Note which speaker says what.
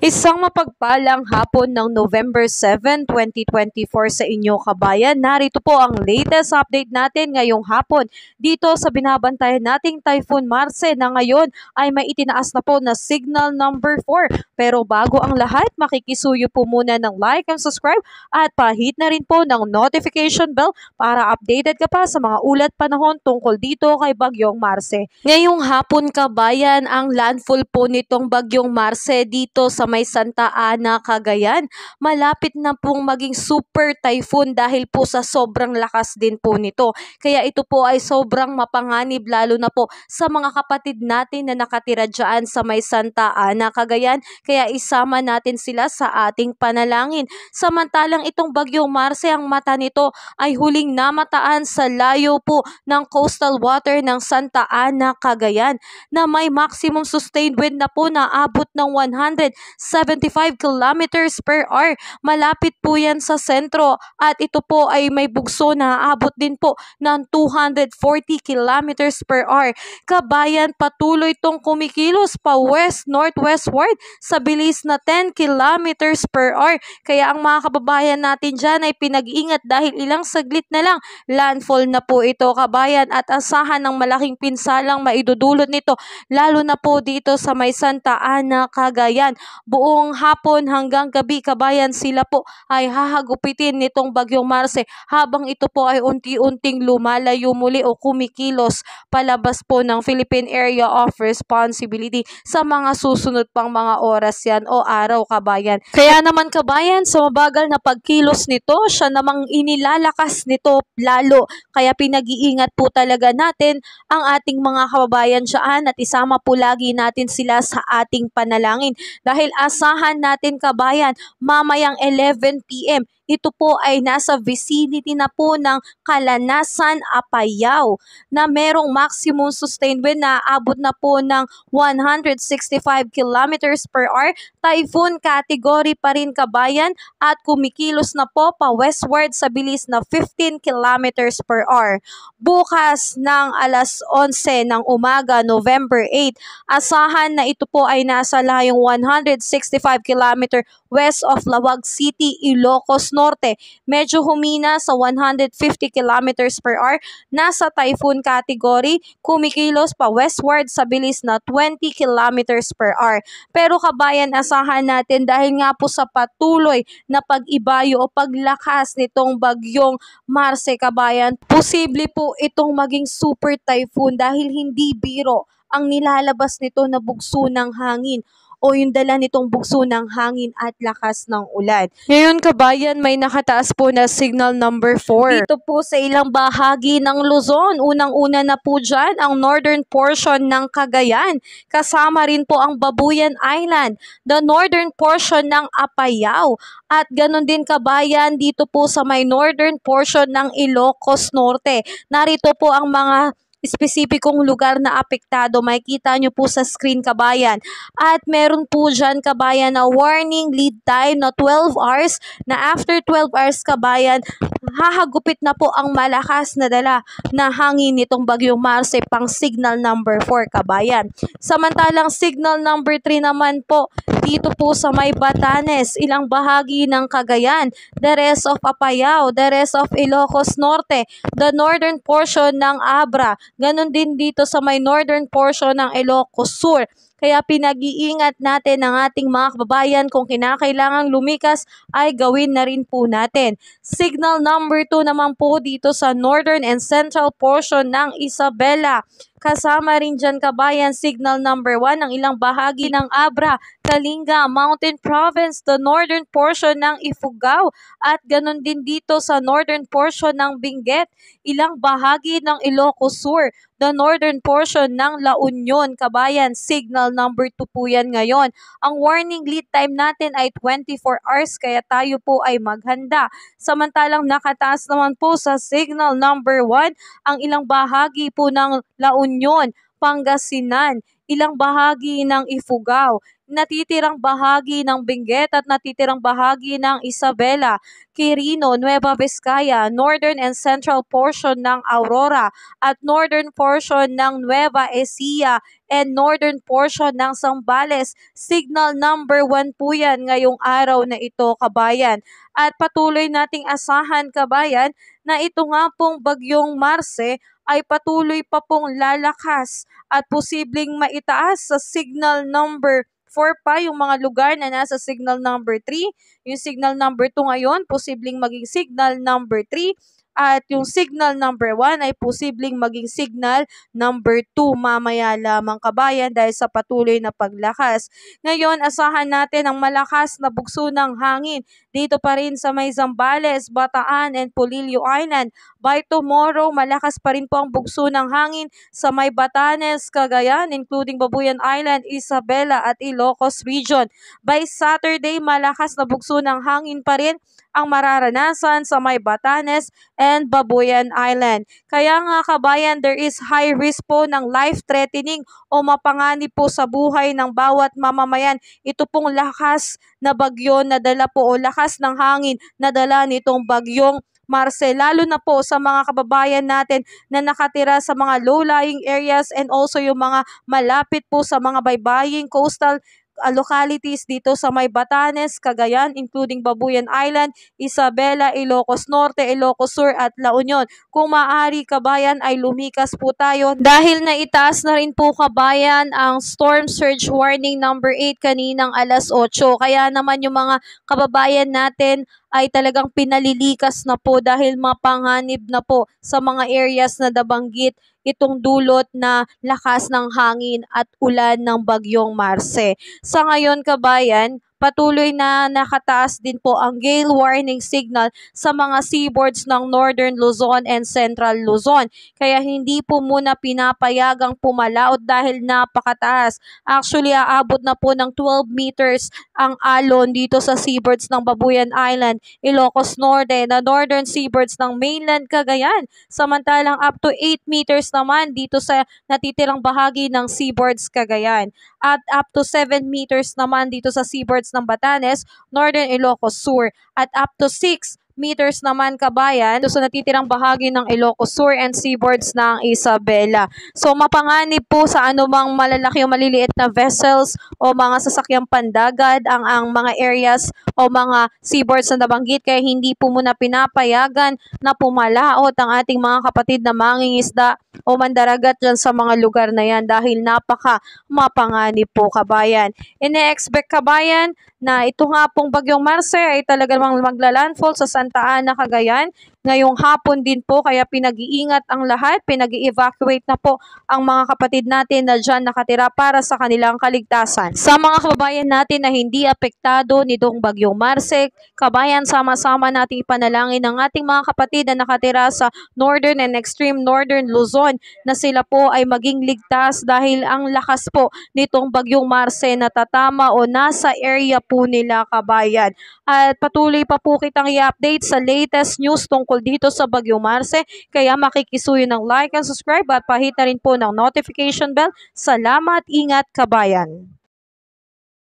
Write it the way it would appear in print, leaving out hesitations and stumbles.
Speaker 1: Isang mapagpalang hapon ng November 7, 2024 sa inyo kabayan. Narito po ang latest update natin ngayong hapon dito sa binabantayan nating Typhoon Marce na ngayon ay may itinaas na po na signal number 4. Pero bago ang lahat, makikisuyo po muna ng like and subscribe at pahit na rin po ng notification bell para updated ka pa sa mga ulat panahon tungkol dito kay Bagyong Marce. Ngayong hapon kabayan, ang landfall po nitong Bagyong Marce dito sa may Santa Ana, Cagayan. Malapit na pong maging super typhoon dahil po sa sobrang lakas din po nito. Kaya ito po ay sobrang mapanganib lalo na po sa mga kapatid natin na nakatira dyan sa may Santa Ana, Cagayan. Kaya isama natin sila sa ating panalangin. Samantalang itong Bagyong Marce, ang mata nito ay huling namataan sa layo po ng coastal water ng Santa Ana, Cagayan na may maximum sustained wind na po na abot ng 175 kilometers per hour. Malapit po yan sa sentro at ito po ay may bugso na abot din po ng 240 kilometers per hour. Kabayan, patuloy tong kumikilos pa west-northwestward sa bilis na 10 kilometers per hour. Kaya ang mga kababayan natin dyan ay pinag-ingat dahil ilang saglit na lang landfall na po ito kabayan at asahan ng malaking pinsalang maidudulot nito lalo na po dito sa may Santa Ana, Cagayan. Buong hapon hanggang gabi kabayan sila po ay hahagupitin nitong Bagyong Marce habang ito po ay unti-unting lumalayo muli o kumikilos palabas po ng Philippine Area of Responsibility sa mga susunod pang mga oras yan o araw kabayan. Kaya naman kabayan, sa mabagal na pagkilos nito, siya namang inilalakas nito lalo. Kaya pinag-iingat po talaga natin ang ating mga kababayan dyan at isama po lagi natin sila sa ating panalangin. Dahil asahan natin kabayan, mamayang 11 PM, ito po ay nasa vicinity na po ng Calanasan, Apayao na merong maximum sustained wind na abot na po ng 165 kilometers per hour. Typhoon category pa rin kabayan at kumikilos na po pa westward sa bilis na 15 kilometers per hour. Bukas ng alas 11 ng umaga, November 8, asahan na ito po ay nasa layong 165 kilometer west of Lawag City, Ilocos Norte. Medyo humina sa 150 kilometers per hour. Nasa typhoon category, kumikilos pa westward sa bilis na 20 kilometers per hour. Pero kabayan, asahan natin dahil nga po sa patuloy na pag-ibayo o paglakas nitong Bagyong Marce kabayan, posible po itong maging super typhoon dahil hindi biro ang nilalabas nito na bugso ng hangin o yung dala nitong bugso ng hangin at lakas ng ulan. Ngayon kabayan, may nakataas po na signal number 4. Dito po sa ilang bahagi ng Luzon, unang-una na po dyan ang northern portion ng Cagayan. Kasama rin po ang Babuyan Island, the northern portion ng Apayao. At ganon din kabayan dito po sa may northern portion ng Ilocos Norte. Narito po ang mga espesipikong lugar na apektado. Makikita nyo po sa screen kabayan. At meron po dyan kabayan na warning lead time na 12 hours na after 12 hours kabayan, hahagupit na po ang malakas na dala na hangin nitong Bagyong Marce pang signal number 4 kabayan. Samantalang signal number 3 naman po dito po sa may Batanes, ilang bahagi ng Cagayan, the rest of Apayao, the rest of Ilocos Norte, the northern portion ng Abra, ganon din dito sa may northern portion ng Ilocos Sur. Kaya pinag-iingat natin ang ating mga kababayan kung kinakailangang lumikas ay gawin na rin po natin. Signal number 2 naman po dito sa northern and central portion ng Isabela. Kasama rin dyan kabayan signal number 1 ang ilang bahagi ng Abra, Kalinga, Mountain Province, the northern portion ng Ifugao at ganon din dito sa northern portion ng Benguet, ilang bahagi ng Ilocos Sur, the northern portion ng La Union kabayan, signal number 2 po yan ngayon. Ang warning lead time natin ay 24 hours kaya tayo po ay maghanda. Samantalang nakataas naman po sa signal number 1 ang ilang bahagi po ng La Union, Pangasinan, ilang bahagi ng Ifugao, natitirang bahagi ng Benguet at natitirang bahagi ng Isabela, Quirino, Nueva Vizcaya, northern and central portion ng Aurora at northern portion ng Nueva Ecija and northern portion ng Zambales. Signal number 1 po yan ngayong araw na ito, kabayan. At patuloy nating asahan, kabayan, na ito nga pong bagyong Marce ay patuloy pa pong lalakas at posibleng maitaas sa signal number 4 pa yung mga lugar na nasa signal number 3. Yung signal number 2 ngayon, posibleng maging signal number 3. At yung signal number 1 ay posibleng maging signal number 2 mamaya lamang, kabayan, dahil sa patuloy na paglakas. Ngayon, asahan natin ang malakas na bugso ng hangin dito pa rin sa may Zambales, Bataan and Polillo Island. By tomorrow, malakas pa rin po ang bugso ng hangin sa may Batanes, Cagayan, including Babuyan Island, Isabela at Ilocos Region. By Saturday, malakas na bugso ng hangin pa rin ang mararanasan sa may Batanes and Babuyan Island. Kaya nga, kabayan, there is high risk po ng life-threatening o mapanganib po sa buhay ng bawat mamamayan. Ito pong lakas na bagyo na dala po o lakas ng hangin na dala nitong bagyong Marce, lalo na po sa mga kababayan natin na nakatira sa mga low-lying areas and also yung mga malapit po sa mga baybaying coastal localities dito sa may Batanes, Cagayan, including Babuyan Island, Isabela, Ilocos Norte, Ilocos Sur at La Union. Kung maaari, kabayan, ay lumikas po tayo dahil naitaas na rin po, kabayan, ang storm surge warning number 8 kaninang alas 8. Kaya naman yung mga kababayan natin ay talagang pinalilikas na po dahil mapanganib na po sa mga areas na nabanggit itong dulot na lakas ng hangin at ulan ng bagyong Marce. Sa ngayon, kabayan, patuloy na nakataas din po ang gale warning signal sa mga seaboards ng Northern Luzon and Central Luzon. Kaya hindi po muna pinapayagang pumalaot dahil napakataas. Actually, aabot na po ng 12 meters ang alon dito sa seaboards ng Babuyan Island, Ilocos Norte, na northern seaboards ng mainland Cagayan. Samantalang up to 8 meters naman dito sa natitirang bahagi ng seaboards Cagayan. At up to 7 meters naman dito sa seaboards ng Batanes, Northern Ilocos Sur, at up to 6 meters naman, kabayan, dito sa natitirang bahagi ng Ilocos Sur and seaboards ng Isabela. So mapanganib po sa anumang malalaki o maliliit na vessels o mga sasakyang pandagat ang mga areas o mga seaboards na nabanggit, kaya hindi po muna pinapayagan na pumalaot ang ating mga kapatid na mangingisda o mandaragat dyan sa mga lugar na yan dahil napaka mapanganib po, kabayan. Ine-expect, kabayan, na ito nga pong bagyong Marce ay talagang maglalandfall sa Santa Ana, Cagayan ngayong hapon din po, kaya pinag-iingat ang lahat, pinag-i-evacuate na po ang mga kapatid natin na dyan nakatira para sa kanilang kaligtasan. Sa mga kababayan natin na hindi apektado nitong bagyong Marce, kabayan, sama-sama natin ipanalangin ang ating mga kapatid na nakatira sa Northern and Extreme Northern Luzon na sila po ay maging ligtas dahil ang lakas po nitong bagyong Marce na tatama o nasa area po nila, kabayan. At patuloy pa po kitang i-update sa latest news tungkol dito sa bagyong Marce, kaya makikisuyo ng like and subscribe at pahita rin po ng notification bell. Salamat, ingat, kabayan.